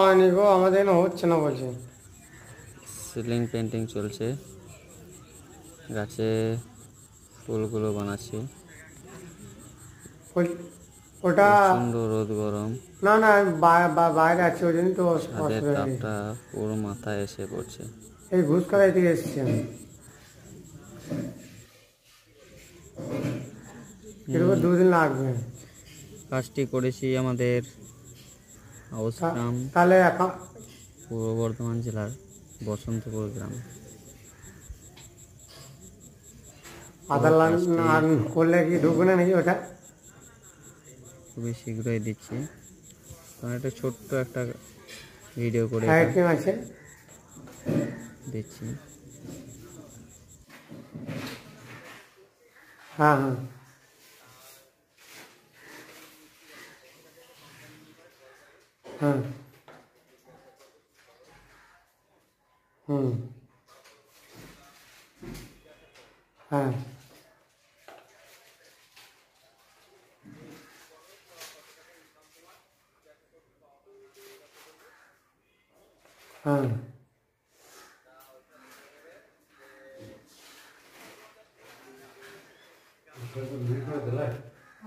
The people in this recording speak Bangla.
হয়নি গো, আমাদের এখানে হচ্ছে না বলছে। সিলিং পেন্টিং চলছে, গাছে ফুলগুলো বানাচ্ছি। ওটা প্রচণ্ড রোদ গরম, না না, আমি বাইরে আছি, ওই জন্য তো ছাদের অসুবিধা নেই। তাপটা পুরো মাথায় এসে পড়ছে। এই ঘুষখালাই থেকে এসেছি আমি। এরকম 2 দিন লাগবে। কাজটি করেছি আমাদের অবস্থান তাহলে এখন পূর্ব বর্ধমান জেলার বসন্তপুর গ্রামে। পুরো আধার কাজটি করলে কি ঢুকবে না নাকি ওটা? খুবই শীঘ্রই দিচ্ছি, কারণ একটা ছোট্ট একটা ভিডিও করে এটা আইটেম আছে। দিচ্ছি। হ্যাঁ হ্যাঁ হ্যাঁ। হুম। হ্যাঁ হ্যাঁ।